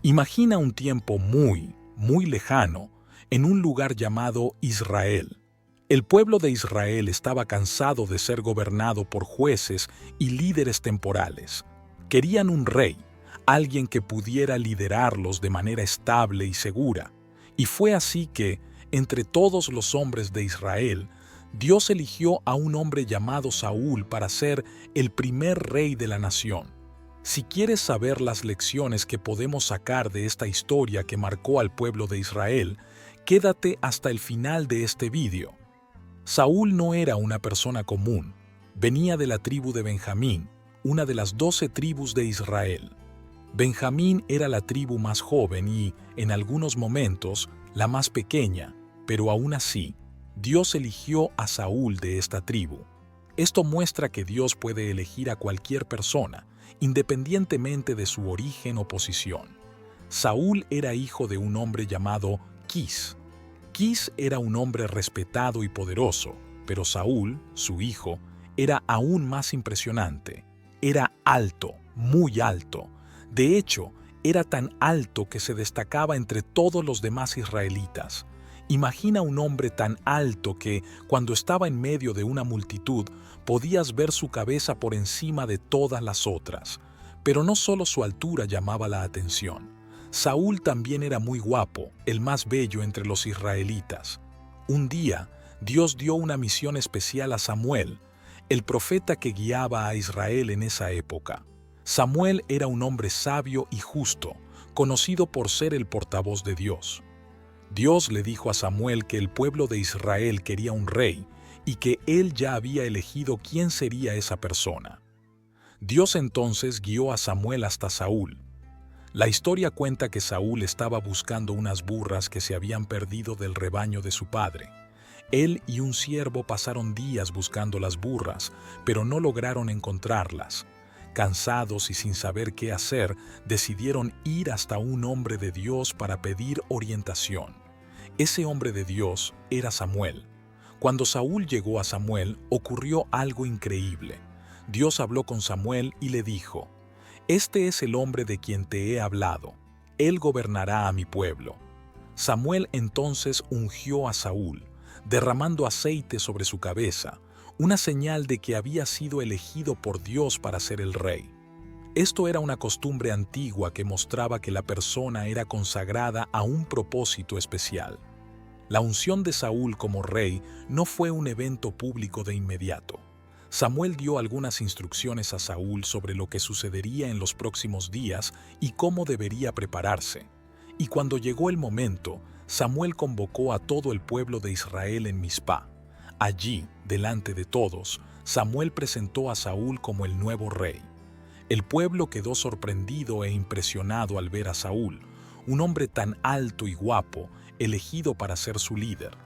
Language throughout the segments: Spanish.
Imagina un tiempo muy lejano, en un lugar llamado Israel. El pueblo de Israel estaba cansado de ser gobernado por jueces y líderes temporales. Querían un rey, alguien que pudiera liderarlos de manera estable y segura. Y fue así que, entre todos los hombres de Israel, Dios eligió a un hombre llamado Saúl para ser el primer rey de la nación. Si quieres saber las lecciones que podemos sacar de esta historia que marcó al pueblo de Israel, quédate hasta el final de este vídeo. Saúl no era una persona común. Venía de la tribu de Benjamín, una de las 12 tribus de Israel. Benjamín era la tribu más joven y, en algunos momentos, la más pequeña, pero aún así, Dios eligió a Saúl de esta tribu. Esto muestra que Dios puede elegir a cualquier persona, independientemente de su origen o posición. Saúl era hijo de un hombre llamado Quis. Quis era un hombre respetado y poderoso, pero Saúl, su hijo, era aún más impresionante. Era alto, muy alto. De hecho, era tan alto que se destacaba entre todos los demás israelitas. Imagina un hombre tan alto que, cuando estaba en medio de una multitud, podías ver su cabeza por encima de todas las otras. Pero no solo su altura llamaba la atención. Saúl también era muy guapo, el más bello entre los israelitas. Un día, Dios dio una misión especial a Samuel, el profeta que guiaba a Israel en esa época. Samuel era un hombre sabio y justo, conocido por ser el portavoz de Dios. Dios le dijo a Samuel que el pueblo de Israel quería un rey y que él ya había elegido quién sería esa persona. Dios entonces guió a Samuel hasta Saúl. La historia cuenta que Saúl estaba buscando unas burras que se habían perdido del rebaño de su padre. Él y un siervo pasaron días buscando las burras, pero no lograron encontrarlas. Cansados y sin saber qué hacer, decidieron ir hasta un hombre de Dios para pedir orientación. Ese hombre de Dios era Samuel. Cuando Saúl llegó a Samuel, ocurrió algo increíble. Dios habló con Samuel y le dijo: «Este es el hombre de quien te he hablado. Él gobernará a mi pueblo». Samuel entonces ungió a Saúl, derramando aceite sobre su cabeza, una señal de que había sido elegido por Dios para ser el rey. Esto era una costumbre antigua que mostraba que la persona era consagrada a un propósito especial. La unción de Saúl como rey no fue un evento público de inmediato. Samuel dio algunas instrucciones a Saúl sobre lo que sucedería en los próximos días y cómo debería prepararse. Y cuando llegó el momento, Samuel convocó a todo el pueblo de Israel en Mizpá. Allí, delante de todos, Samuel presentó a Saúl como el nuevo rey. El pueblo quedó sorprendido e impresionado al ver a Saúl, un hombre tan alto y guapo, elegido para ser su líder.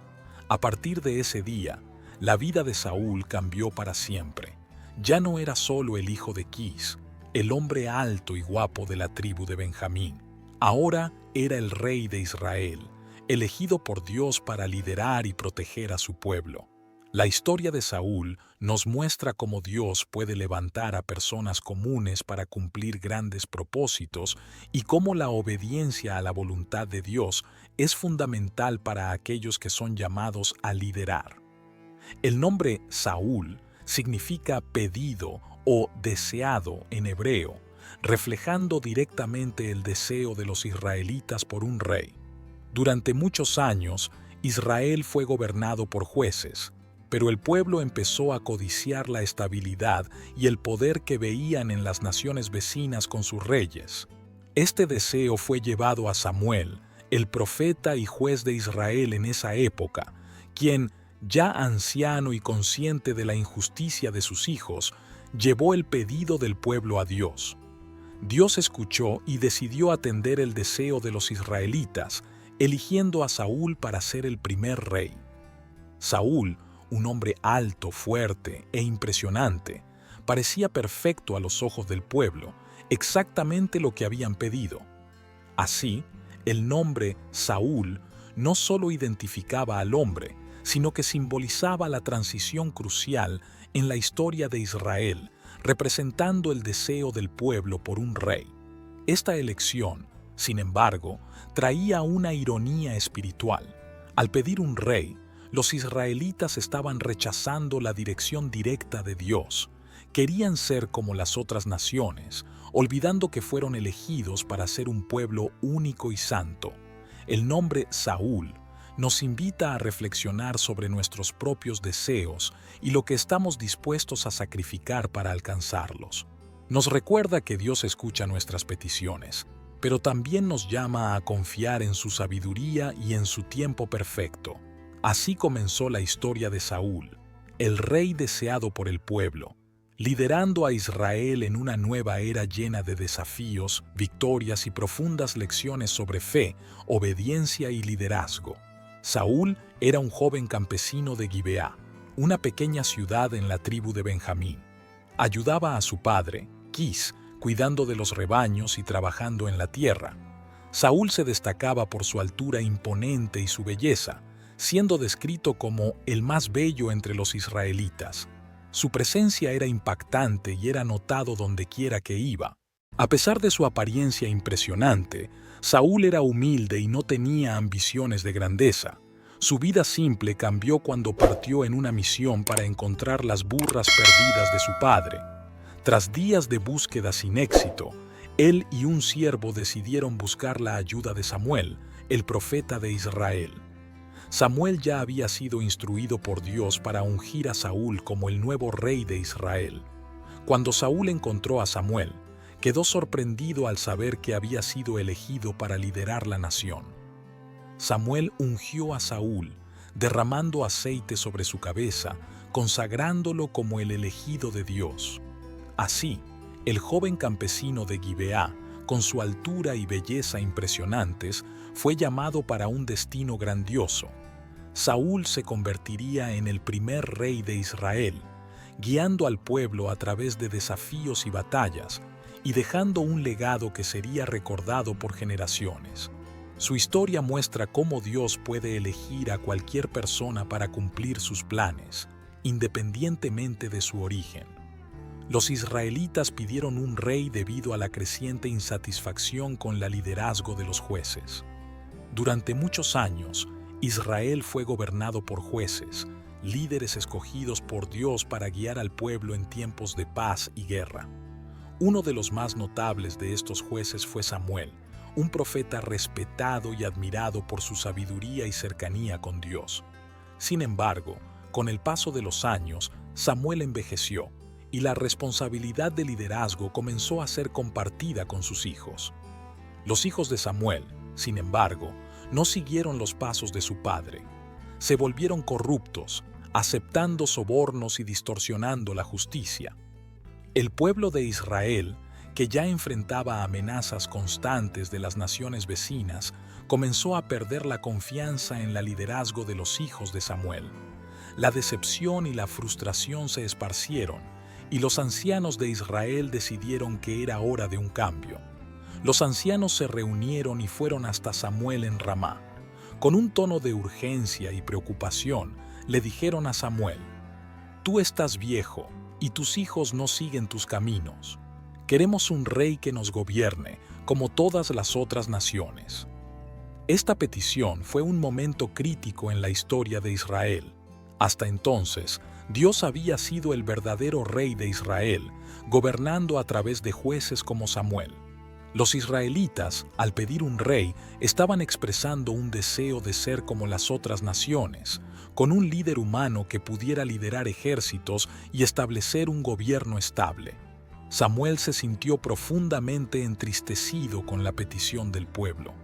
A partir de ese día, la vida de Saúl cambió para siempre. Ya no era solo el hijo de Quis, el hombre alto y guapo de la tribu de Benjamín. Ahora era el rey de Israel, elegido por Dios para liderar y proteger a su pueblo. La historia de Saúl nos muestra cómo Dios puede levantar a personas comunes para cumplir grandes propósitos y cómo la obediencia a la voluntad de Dios es fundamental para aquellos que son llamados a liderar. El nombre Saúl significa pedido o deseado en hebreo, reflejando directamente el deseo de los israelitas por un rey. Durante muchos años, Israel fue gobernado por jueces, pero el pueblo empezó a codiciar la estabilidad y el poder que veían en las naciones vecinas con sus reyes. Este deseo fue llevado a Samuel, el profeta y juez de Israel en esa época, quien, ya anciano y consciente de la injusticia de sus hijos, llevó el pedido del pueblo a Dios. Dios escuchó y decidió atender el deseo de los israelitas, eligiendo a Saúl para ser el primer rey. Saúl, un hombre alto, fuerte e impresionante, parecía perfecto a los ojos del pueblo, exactamente lo que habían pedido. Así, el nombre Saúl no solo identificaba al hombre, sino que simbolizaba la transición crucial en la historia de Israel, representando el deseo del pueblo por un rey. Esta elección, Sin embargo, traía una ironía espiritual. Al pedir un rey, los israelitas estaban rechazando la dirección directa de Dios. Querían ser como las otras naciones, olvidando que fueron elegidos para ser un pueblo único y santo. El nombre Saúl nos invita a reflexionar sobre nuestros propios deseos y lo que estamos dispuestos a sacrificar para alcanzarlos. Nos recuerda que Dios escucha nuestras peticiones, pero también nos llama a confiar en su sabiduría y en su tiempo perfecto. Así comenzó la historia de Saúl, el rey deseado por el pueblo, liderando a Israel en una nueva era llena de desafíos, victorias y profundas lecciones sobre fe, obediencia y liderazgo. Saúl era un joven campesino de Gibeá, una pequeña ciudad en la tribu de Benjamín. Ayudaba a su padre, Quis, cuidando de los rebaños y trabajando en la tierra. Saúl se destacaba por su altura imponente y su belleza, siendo descrito como el más bello entre los israelitas. Su presencia era impactante y era notado donde quiera que iba. A pesar de su apariencia impresionante, Saúl era humilde y no tenía ambiciones de grandeza. Su vida simple cambió cuando partió en una misión para encontrar las burras perdidas de su padre. Tras días de búsqueda sin éxito, él y un siervo decidieron buscar la ayuda de Samuel, el profeta de Israel. Samuel ya había sido instruido por Dios para ungir a Saúl como el nuevo rey de Israel. Cuando Saúl encontró a Samuel, quedó sorprendido al saber que había sido elegido para liderar la nación. Samuel ungió a Saúl, derramando aceite sobre su cabeza, consagrándolo como el elegido de Dios. Así, el joven campesino de Gibeá, con su altura y belleza impresionantes, fue llamado para un destino grandioso. Saúl se convertiría en el primer rey de Israel, guiando al pueblo a través de desafíos y batallas, y dejando un legado que sería recordado por generaciones. Su historia muestra cómo Dios puede elegir a cualquier persona para cumplir sus planes, independientemente de su origen. Los israelitas pidieron un rey debido a la creciente insatisfacción con el liderazgo de los jueces. Durante muchos años, Israel fue gobernado por jueces, líderes escogidos por Dios para guiar al pueblo en tiempos de paz y guerra. Uno de los más notables de estos jueces fue Samuel, un profeta respetado y admirado por su sabiduría y cercanía con Dios. Sin embargo, con el paso de los años, Samuel envejeció y la responsabilidad de liderazgo comenzó a ser compartida con sus hijos. Los hijos de Samuel, sin embargo, no siguieron los pasos de su padre. Se volvieron corruptos, aceptando sobornos y distorsionando la justicia. El pueblo de Israel, que ya enfrentaba amenazas constantes de las naciones vecinas, comenzó a perder la confianza en el liderazgo de los hijos de Samuel. La decepción y la frustración se esparcieron, y los ancianos de Israel decidieron que era hora de un cambio. Los ancianos se reunieron y fueron hasta Samuel en Ramá. Con un tono de urgencia y preocupación, le dijeron a Samuel: «Tú estás viejo, y tus hijos no siguen tus caminos. Queremos un rey que nos gobierne, como todas las otras naciones». Esta petición fue un momento crítico en la historia de Israel. Hasta entonces, Dios había sido el verdadero rey de Israel, gobernando a través de jueces como Samuel. Los israelitas, al pedir un rey, estaban expresando un deseo de ser como las otras naciones, con un líder humano que pudiera liderar ejércitos y establecer un gobierno estable. Samuel se sintió profundamente entristecido con la petición del pueblo.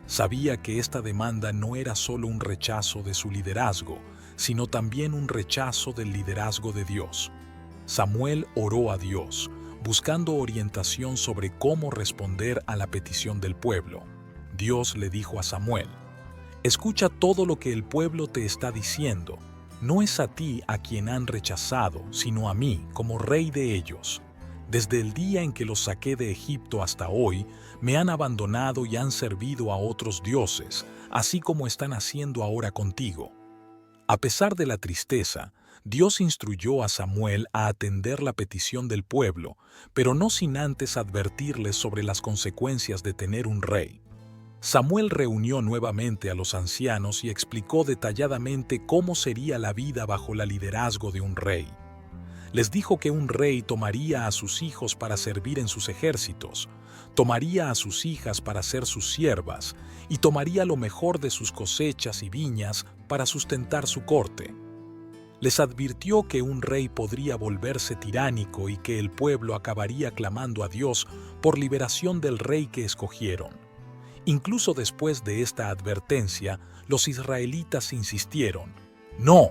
Sabía que esta demanda no era solo un rechazo de su liderazgo, sino también un rechazo del liderazgo de Dios. Samuel oró a Dios, buscando orientación sobre cómo responder a la petición del pueblo. Dios le dijo a Samuel: «Escucha todo lo que el pueblo te está diciendo. No es a ti a quien han rechazado, sino a mí como rey de ellos. Desde el día en que los saqué de Egipto hasta hoy, me han abandonado y han servido a otros dioses, así como están haciendo ahora contigo». A pesar de la tristeza, Dios instruyó a Samuel a atender la petición del pueblo, pero no sin antes advertirles sobre las consecuencias de tener un rey. Samuel reunió nuevamente a los ancianos y explicó detalladamente cómo sería la vida bajo el liderazgo de un rey. Les dijo que un rey tomaría a sus hijos para servir en sus ejércitos, tomaría a sus hijas para ser sus siervas y tomaría lo mejor de sus cosechas y viñas para sustentar su corte. Les advirtió que un rey podría volverse tiránico y que el pueblo acabaría clamando a Dios por liberación del rey que escogieron. Incluso después de esta advertencia, los israelitas insistieron: «No,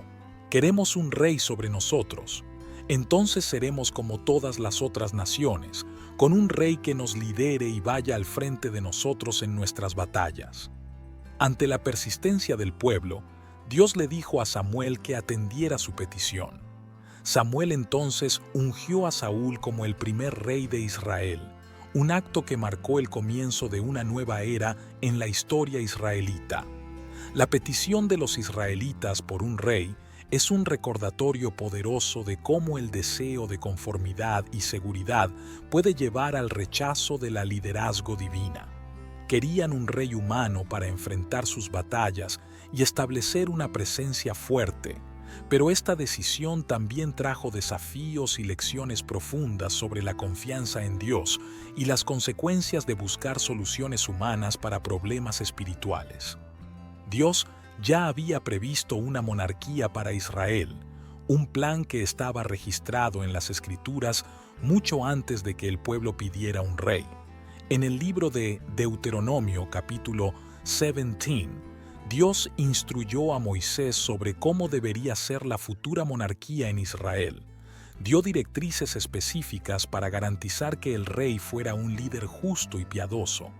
queremos un rey sobre nosotros. Entonces seremos como todas las otras naciones, con un rey que nos lidere y vaya al frente de nosotros en nuestras batallas». Ante la persistencia del pueblo, Dios le dijo a Samuel que atendiera su petición. Samuel entonces ungió a Saúl como el primer rey de Israel, un acto que marcó el comienzo de una nueva era en la historia israelita. La petición de los israelitas por un rey es un recordatorio poderoso de cómo el deseo de conformidad y seguridad puede llevar al rechazo de la liderazgo divina. Querían un rey humano para enfrentar sus batallas y establecer una presencia fuerte, pero esta decisión también trajo desafíos y lecciones profundas sobre la confianza en Dios y las consecuencias de buscar soluciones humanas para problemas espirituales. Dios ya había previsto una monarquía para Israel, un plan que estaba registrado en las Escrituras mucho antes de que el pueblo pidiera un rey. En el libro de Deuteronomio, capítulo 17, Dios instruyó a Moisés sobre cómo debería ser la futura monarquía en Israel. Dio directrices específicas para garantizar que el rey fuera un líder justo y piadoso,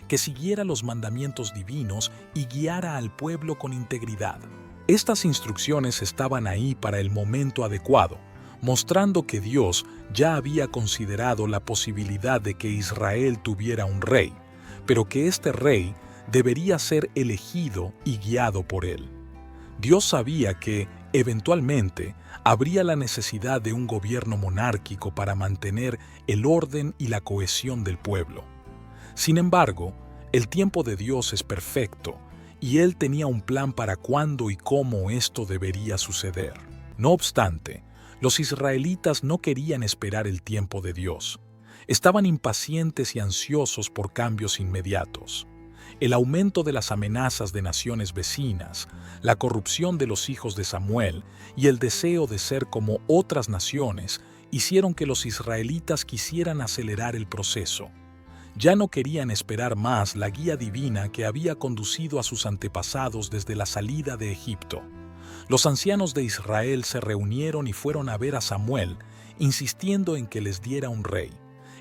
que siguiera los mandamientos divinos y guiara al pueblo con integridad. Estas instrucciones estaban ahí para el momento adecuado, mostrando que Dios ya había considerado la posibilidad de que Israel tuviera un rey, pero que este rey debería ser elegido y guiado por él. Dios sabía que, eventualmente, habría la necesidad de un gobierno monárquico para mantener el orden y la cohesión del pueblo. Sin embargo, el tiempo de Dios es perfecto, y Él tenía un plan para cuándo y cómo esto debería suceder. No obstante, los israelitas no querían esperar el tiempo de Dios. Estaban impacientes y ansiosos por cambios inmediatos. El aumento de las amenazas de naciones vecinas, la corrupción de los hijos de Samuel y el deseo de ser como otras naciones hicieron que los israelitas quisieran acelerar el proceso. Ya no querían esperar más la guía divina que había conducido a sus antepasados desde la salida de Egipto. Los ancianos de Israel se reunieron y fueron a ver a Samuel, insistiendo en que les diera un rey.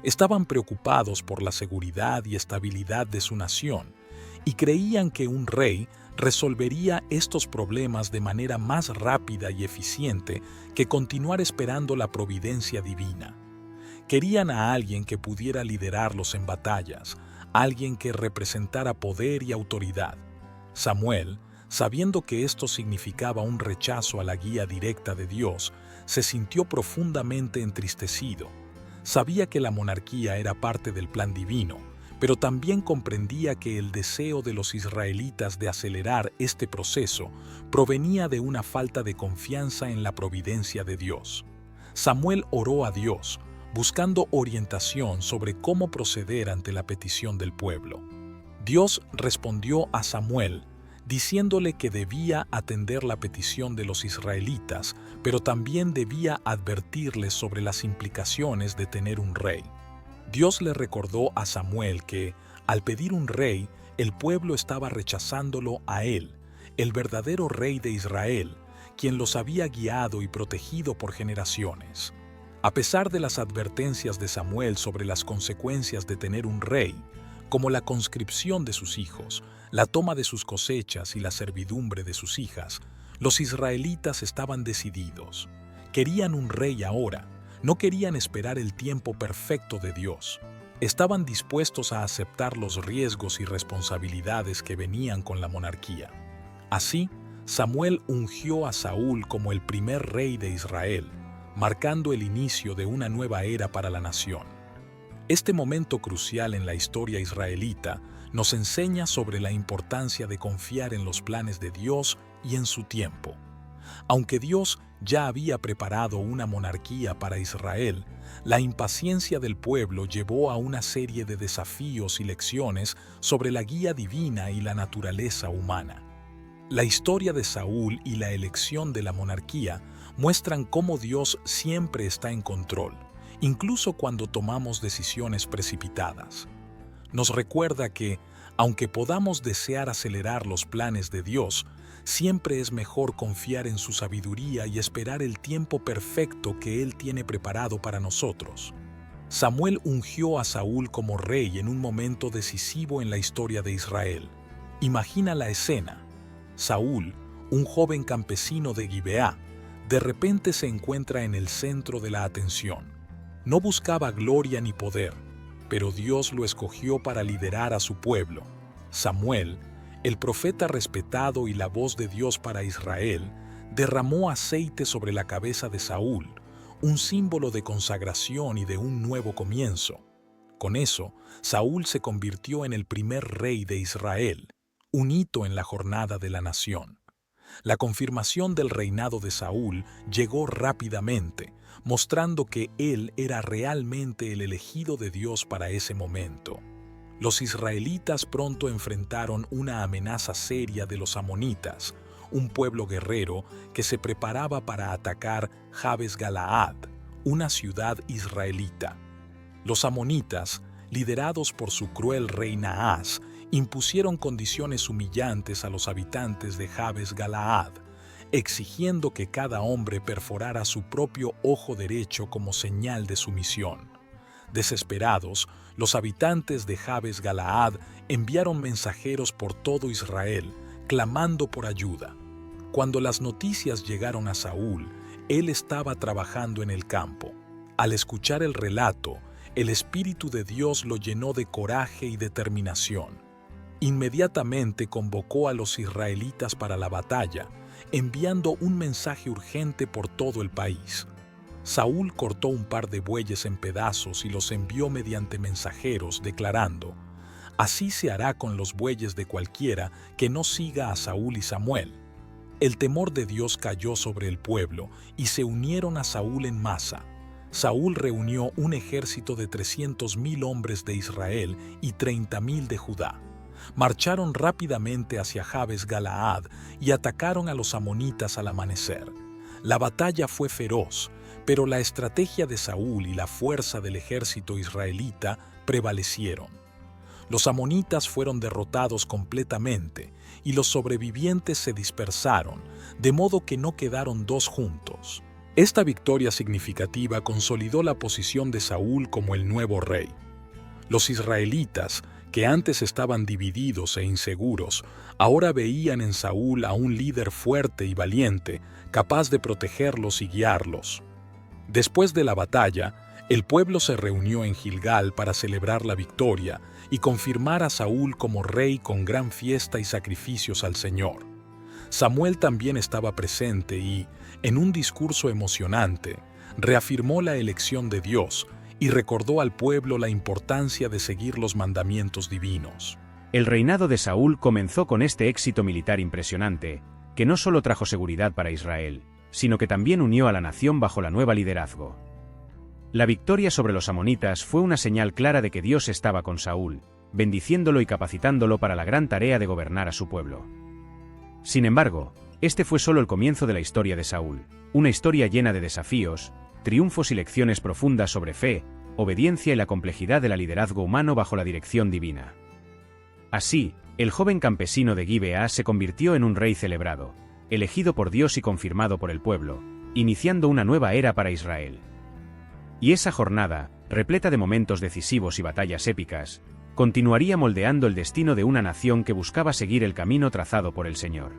Estaban preocupados por la seguridad y estabilidad de su nación, y creían que un rey resolvería estos problemas de manera más rápida y eficiente que continuar esperando la providencia divina. Querían a alguien que pudiera liderarlos en batallas, alguien que representara poder y autoridad. Samuel, sabiendo que esto significaba un rechazo a la guía directa de Dios, se sintió profundamente entristecido. Sabía que la monarquía era parte del plan divino, pero también comprendía que el deseo de los israelitas de acelerar este proceso provenía de una falta de confianza en la providencia de Dios. Samuel oró a Dios, buscando orientación sobre cómo proceder ante la petición del pueblo. Dios respondió a Samuel, diciéndole que debía atender la petición de los israelitas, pero también debía advertirles sobre las implicaciones de tener un rey. Dios le recordó a Samuel que, al pedir un rey, el pueblo estaba rechazándolo a él, el verdadero rey de Israel, quien los había guiado y protegido por generaciones. A pesar de las advertencias de Samuel sobre las consecuencias de tener un rey, como la conscripción de sus hijos, la toma de sus cosechas y la servidumbre de sus hijas, los israelitas estaban decididos. Querían un rey ahora, no querían esperar el tiempo perfecto de Dios. Estaban dispuestos a aceptar los riesgos y responsabilidades que venían con la monarquía. Así, Samuel ungió a Saúl como el primer rey de Israel, marcando el inicio de una nueva era para la nación. Este momento crucial en la historia israelita nos enseña sobre la importancia de confiar en los planes de Dios y en su tiempo. Aunque Dios ya había preparado una monarquía para Israel, la impaciencia del pueblo llevó a una serie de desafíos y lecciones sobre la guía divina y la naturaleza humana. La historia de Saúl y la elección de la monarquía muestran cómo Dios siempre está en control, incluso cuando tomamos decisiones precipitadas. Nos recuerda que, aunque podamos desear acelerar los planes de Dios, siempre es mejor confiar en su sabiduría y esperar el tiempo perfecto que Él tiene preparado para nosotros. Samuel ungió a Saúl como rey en un momento decisivo en la historia de Israel. Imagina la escena. Saúl, un joven campesino de Gibeá, de repente se encuentra en el centro de la atención. No buscaba gloria ni poder, pero Dios lo escogió para liderar a su pueblo. Samuel, el profeta respetado y la voz de Dios para Israel, derramó aceite sobre la cabeza de Saúl, un símbolo de consagración y de un nuevo comienzo. Con eso, Saúl se convirtió en el primer rey de Israel, un hito en la jornada de la nación. La confirmación del reinado de Saúl llegó rápidamente, mostrando que él era realmente el elegido de Dios para ese momento. Los israelitas pronto enfrentaron una amenaza seria de los amonitas, un pueblo guerrero que se preparaba para atacar Jabes Galaad, una ciudad israelita. Los amonitas, liderados por su cruel rey Naas, impusieron condiciones humillantes a los habitantes de Jabes Galaad, exigiendo que cada hombre perforara su propio ojo derecho como señal de sumisión. Desesperados, los habitantes de Jabes Galaad enviaron mensajeros por todo Israel, clamando por ayuda. Cuando las noticias llegaron a Saúl, él estaba trabajando en el campo. Al escuchar el relato, el Espíritu de Dios lo llenó de coraje y determinación. Inmediatamente convocó a los israelitas para la batalla, enviando un mensaje urgente por todo el país. Saúl cortó un par de bueyes en pedazos y los envió mediante mensajeros, declarando: «Así se hará con los bueyes de cualquiera que no siga a Saúl y Samuel». El temor de Dios cayó sobre el pueblo y se unieron a Saúl en masa. Saúl reunió un ejército de 300,000 hombres de Israel y 30,000 de Judá. Marcharon rápidamente hacia Jabes Galaad y atacaron a los amonitas al amanecer. La batalla fue feroz, pero la estrategia de Saúl y la fuerza del ejército israelita prevalecieron. Los amonitas fueron derrotados completamente y los sobrevivientes se dispersaron, de modo que no quedaron dos juntos. Esta victoria significativa consolidó la posición de Saúl como el nuevo rey. Los israelitas, que antes estaban divididos e inseguros, ahora veían en Saúl a un líder fuerte y valiente, capaz de protegerlos y guiarlos. Después de la batalla, el pueblo se reunió en Gilgal para celebrar la victoria y confirmar a Saúl como rey con gran fiesta y sacrificios al Señor. Samuel también estaba presente y, en un discurso emocionante, reafirmó la elección de Dios y recordó al pueblo la importancia de seguir los mandamientos divinos. El reinado de Saúl comenzó con este éxito militar impresionante, que no solo trajo seguridad para Israel, sino que también unió a la nación bajo la nueva liderazgo. La victoria sobre los amonitas fue una señal clara de que Dios estaba con Saúl, bendiciéndolo y capacitándolo para la gran tarea de gobernar a su pueblo. Sin embargo, este fue solo el comienzo de la historia de Saúl, una historia llena de desafíos, triunfos y lecciones profundas sobre fe, obediencia y la complejidad del liderazgo humano bajo la dirección divina. Así, el joven campesino de Gibeá se convirtió en un rey celebrado, elegido por Dios y confirmado por el pueblo, iniciando una nueva era para Israel. Y esa jornada, repleta de momentos decisivos y batallas épicas, continuaría moldeando el destino de una nación que buscaba seguir el camino trazado por el Señor.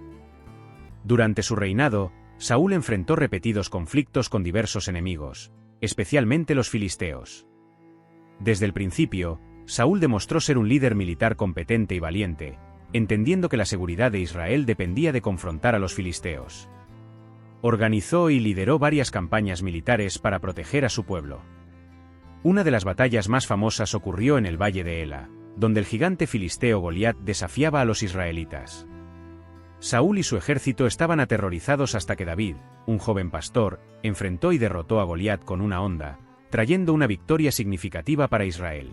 Durante su reinado, Saúl enfrentó repetidos conflictos con diversos enemigos, especialmente los filisteos. Desde el principio, Saúl demostró ser un líder militar competente y valiente, entendiendo que la seguridad de Israel dependía de confrontar a los filisteos. Organizó y lideró varias campañas militares para proteger a su pueblo. Una de las batallas más famosas ocurrió en el Valle de Ela, donde el gigante filisteo Goliat desafiaba a los israelitas. Saúl y su ejército estaban aterrorizados hasta que David, un joven pastor, enfrentó y derrotó a Goliat con una honda, trayendo una victoria significativa para Israel.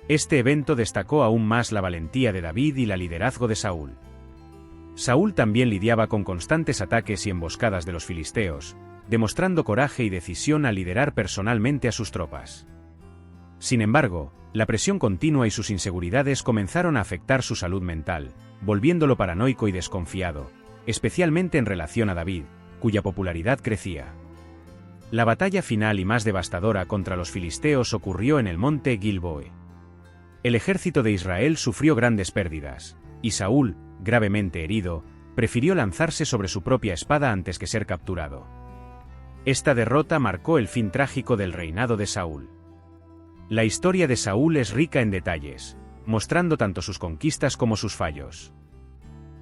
Este evento destacó aún más la valentía de David y el liderazgo de Saúl. Saúl también lidiaba con constantes ataques y emboscadas de los filisteos, demostrando coraje y decisión al liderar personalmente a sus tropas. Sin embargo, la presión continua y sus inseguridades comenzaron a afectar su salud mental, volviéndolo paranoico y desconfiado, especialmente en relación a David, cuya popularidad crecía. La batalla final y más devastadora contra los filisteos ocurrió en el monte Gilboe. El ejército de Israel sufrió grandes pérdidas, y Saúl, gravemente herido, prefirió lanzarse sobre su propia espada antes que ser capturado. Esta derrota marcó el fin trágico del reinado de Saúl. La historia de Saúl es rica en detalles, mostrando tanto sus conquistas como sus fallos.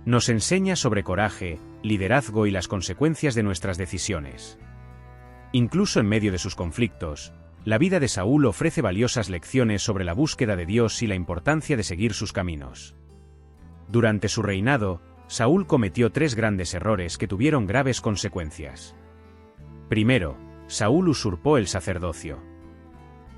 Nos enseña sobre coraje, liderazgo y las consecuencias de nuestras decisiones. Incluso en medio de sus conflictos, la vida de Saúl ofrece valiosas lecciones sobre la búsqueda de Dios y la importancia de seguir sus caminos. Durante su reinado, Saúl cometió 3 grandes errores que tuvieron graves consecuencias. Primero, Saúl usurpó el sacerdocio.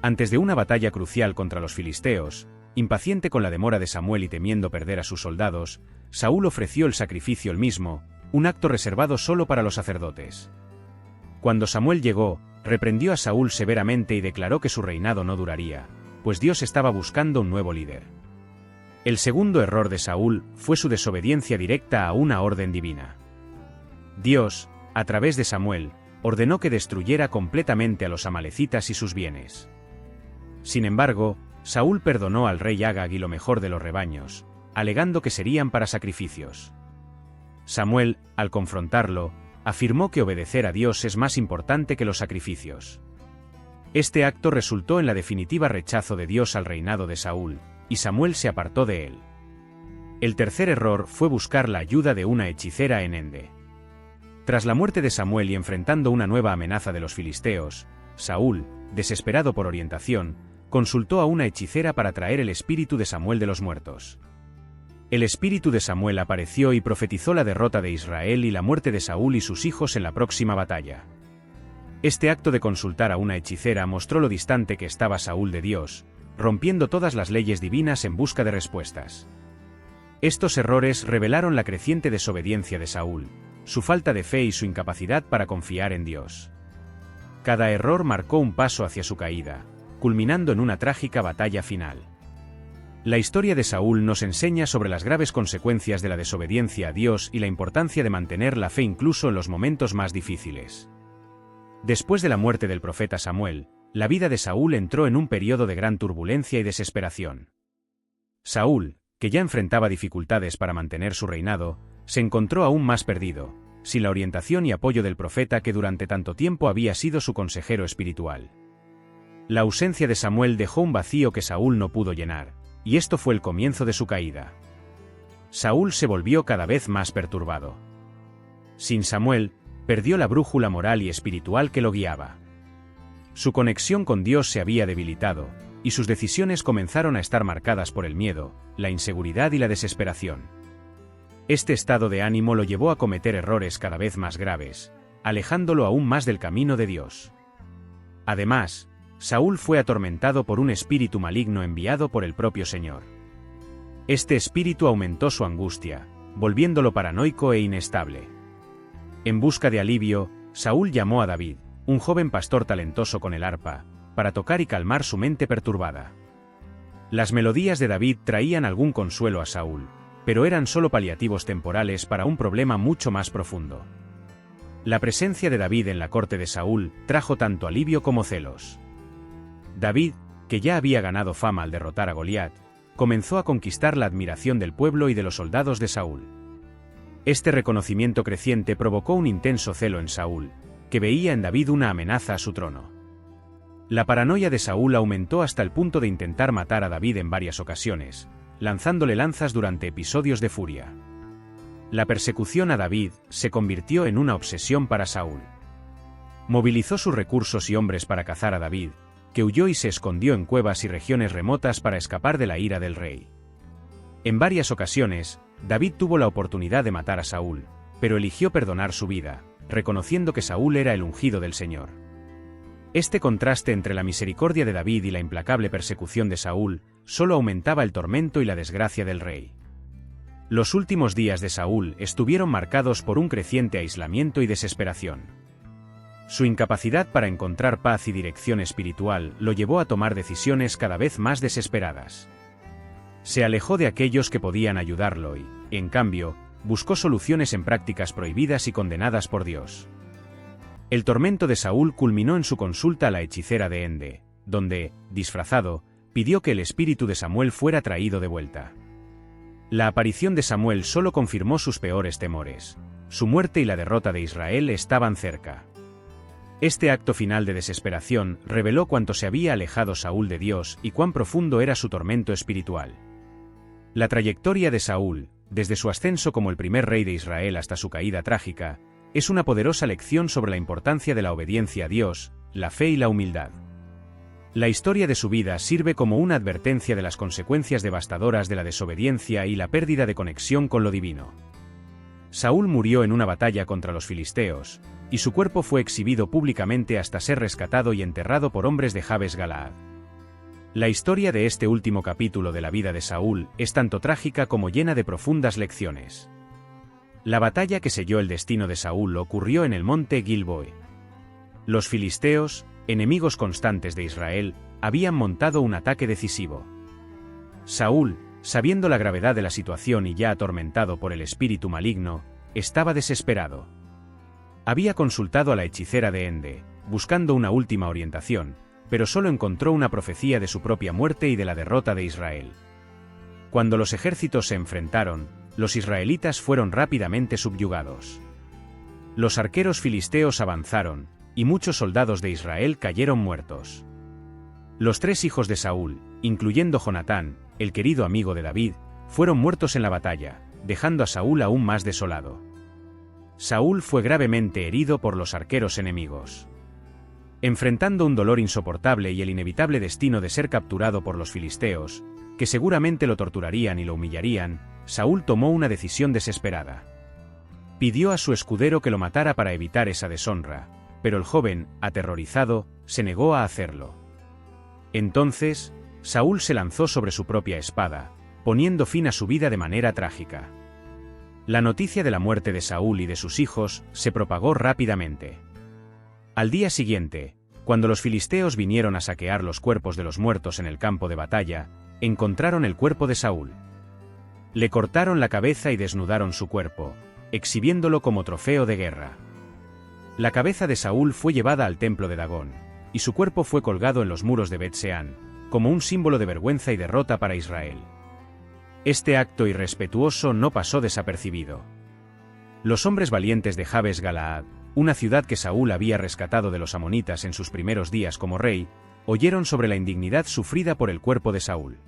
Antes de una batalla crucial contra los filisteos, impaciente con la demora de Samuel y temiendo perder a sus soldados, Saúl ofreció el sacrificio él mismo, un acto reservado solo para los sacerdotes. Cuando Samuel llegó, reprendió a Saúl severamente y declaró que su reinado no duraría, pues Dios estaba buscando un nuevo líder. El segundo error de Saúl fue su desobediencia directa a una orden divina. Dios, a través de Samuel, ordenó que destruyera completamente a los amalecitas y sus bienes. Sin embargo, Saúl perdonó al rey Agag y lo mejor de los rebaños, alegando que serían para sacrificios. Samuel, al confrontarlo, afirmó que obedecer a Dios es más importante que los sacrificios. Este acto resultó en la definitiva rechazo de Dios al reinado de Saúl, y Samuel se apartó de él. El tercer error fue buscar la ayuda de una hechicera en Ende. Tras la muerte de Samuel y enfrentando una nueva amenaza de los filisteos, Saúl, desesperado por orientación, consultó a una hechicera para traer el espíritu de Samuel de los muertos. El espíritu de Samuel apareció y profetizó la derrota de Israel y la muerte de Saúl y sus hijos en la próxima batalla. Este acto de consultar a una hechicera mostró lo distante que estaba Saúl de Dios, rompiendo todas las leyes divinas en busca de respuestas. Estos errores revelaron la creciente desobediencia de Saúl, su falta de fe y su incapacidad para confiar en Dios. Cada error marcó un paso hacia su caída, culminando en una trágica batalla final. La historia de Saúl nos enseña sobre las graves consecuencias de la desobediencia a Dios y la importancia de mantener la fe incluso en los momentos más difíciles. Después de la muerte del profeta Samuel, la vida de Saúl entró en un periodo de gran turbulencia y desesperación. Saúl, que ya enfrentaba dificultades para mantener su reinado, se encontró aún más perdido, sin la orientación y apoyo del profeta que durante tanto tiempo había sido su consejero espiritual. La ausencia de Samuel dejó un vacío que Saúl no pudo llenar, y esto fue el comienzo de su caída. Saúl se volvió cada vez más perturbado. Sin Samuel, perdió la brújula moral y espiritual que lo guiaba. Su conexión con Dios se había debilitado, y sus decisiones comenzaron a estar marcadas por el miedo, la inseguridad y la desesperación. Este estado de ánimo lo llevó a cometer errores cada vez más graves, alejándolo aún más del camino de Dios. Además, Saúl fue atormentado por un espíritu maligno enviado por el propio Señor. Este espíritu aumentó su angustia, volviéndolo paranoico e inestable. En busca de alivio, Saúl llamó a David, un joven pastor talentoso con el arpa, para tocar y calmar su mente perturbada. Las melodías de David traían algún consuelo a Saúl, pero eran solo paliativos temporales para un problema mucho más profundo. La presencia de David en la corte de Saúl trajo tanto alivio como celos. David, que ya había ganado fama al derrotar a Goliat, comenzó a conquistar la admiración del pueblo y de los soldados de Saúl. Este reconocimiento creciente provocó un intenso celo en Saúl, que veía en David una amenaza a su trono. La paranoia de Saúl aumentó hasta el punto de intentar matar a David en varias ocasiones, lanzándole lanzas durante episodios de furia. La persecución a David se convirtió en una obsesión para Saúl. Movilizó sus recursos y hombres para cazar a David, que huyó y se escondió en cuevas y regiones remotas para escapar de la ira del rey. En varias ocasiones, David tuvo la oportunidad de matar a Saúl, pero eligió perdonar su vida, reconociendo que Saúl era el ungido del Señor. Este contraste entre la misericordia de David y la implacable persecución de Saúl solo aumentaba el tormento y la desgracia del rey. Los últimos días de Saúl estuvieron marcados por un creciente aislamiento y desesperación. Su incapacidad para encontrar paz y dirección espiritual lo llevó a tomar decisiones cada vez más desesperadas. Se alejó de aquellos que podían ayudarlo y, en cambio, buscó soluciones en prácticas prohibidas y condenadas por Dios. El tormento de Saúl culminó en su consulta a la hechicera de Ende, donde, disfrazado, pidió que el espíritu de Samuel fuera traído de vuelta. La aparición de Samuel solo confirmó sus peores temores. Su muerte y la derrota de Israel estaban cerca. Este acto final de desesperación reveló cuánto se había alejado Saúl de Dios y cuán profundo era su tormento espiritual. La trayectoria de Saúl, desde su ascenso como el primer rey de Israel hasta su caída trágica, es una poderosa lección sobre la importancia de la obediencia a Dios, la fe y la humildad. La historia de su vida sirve como una advertencia de las consecuencias devastadoras de la desobediencia y la pérdida de conexión con lo divino. Saúl murió en una batalla contra los filisteos, y su cuerpo fue exhibido públicamente hasta ser rescatado y enterrado por hombres de Jabes Galaad. La historia de este último capítulo de la vida de Saúl es tanto trágica como llena de profundas lecciones. La batalla que selló el destino de Saúl ocurrió en el monte Gilboa. Los filisteos, enemigos constantes de Israel, habían montado un ataque decisivo. Saúl, sabiendo la gravedad de la situación y ya atormentado por el espíritu maligno, estaba desesperado. Había consultado a la hechicera de Ende, buscando una última orientación, pero solo encontró una profecía de su propia muerte y de la derrota de Israel. Cuando los ejércitos se enfrentaron, los israelitas fueron rápidamente subyugados. Los arqueros filisteos avanzaron, y muchos soldados de Israel cayeron muertos. Los 3 hijos de Saúl, incluyendo Jonatán, el querido amigo de David, fueron muertos en la batalla, dejando a Saúl aún más desolado. Saúl fue gravemente herido por los arqueros enemigos. Enfrentando un dolor insoportable y el inevitable destino de ser capturado por los filisteos, que seguramente lo torturarían y lo humillarían, Saúl tomó una decisión desesperada. Pidió a su escudero que lo matara para evitar esa deshonra, pero el joven, aterrorizado, se negó a hacerlo. Entonces, Saúl se lanzó sobre su propia espada, poniendo fin a su vida de manera trágica. La noticia de la muerte de Saúl y de sus hijos se propagó rápidamente. Al día siguiente, cuando los filisteos vinieron a saquear los cuerpos de los muertos en el campo de batalla, encontraron el cuerpo de Saúl. Le cortaron la cabeza y desnudaron su cuerpo, exhibiéndolo como trofeo de guerra. La cabeza de Saúl fue llevada al templo de Dagón, y su cuerpo fue colgado en los muros de Bet-Seán, como un símbolo de vergüenza y derrota para Israel. Este acto irrespetuoso no pasó desapercibido. Los hombres valientes de Jabes Galaad, una ciudad que Saúl había rescatado de los amonitas en sus primeros días como rey, oyeron sobre la indignidad sufrida por el cuerpo de Saúl.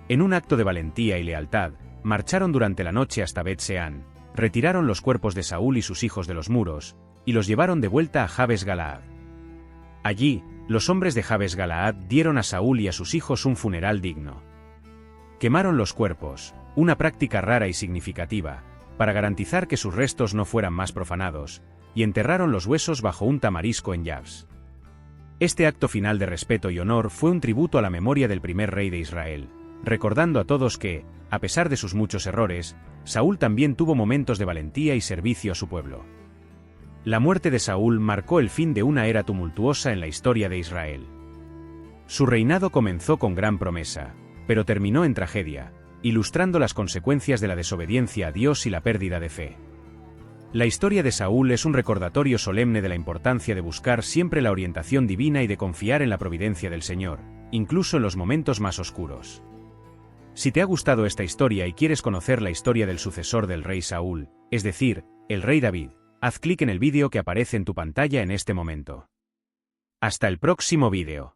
En un acto de valentía y lealtad, marcharon durante la noche hasta Bet-Seán, retiraron los cuerpos de Saúl y sus hijos de los muros, y los llevaron de vuelta a Jabes Galaad. Allí, los hombres de Jabes Galaad dieron a Saúl y a sus hijos un funeral digno. Quemaron los cuerpos, una práctica rara y significativa, para garantizar que sus restos no fueran más profanados, y enterraron los huesos bajo un tamarisco en Yabs. Este acto final de respeto y honor fue un tributo a la memoria del primer rey de Israel, recordando a todos que, a pesar de sus muchos errores, Saúl también tuvo momentos de valentía y servicio a su pueblo. La muerte de Saúl marcó el fin de una era tumultuosa en la historia de Israel. Su reinado comenzó con gran promesa, pero terminó en tragedia, ilustrando las consecuencias de la desobediencia a Dios y la pérdida de fe. La historia de Saúl es un recordatorio solemne de la importancia de buscar siempre la orientación divina y de confiar en la providencia del Señor, incluso en los momentos más oscuros. Si te ha gustado esta historia y quieres conocer la historia del sucesor del rey Saúl, es decir, el rey David, haz clic en el vídeo que aparece en tu pantalla en este momento. Hasta el próximo vídeo.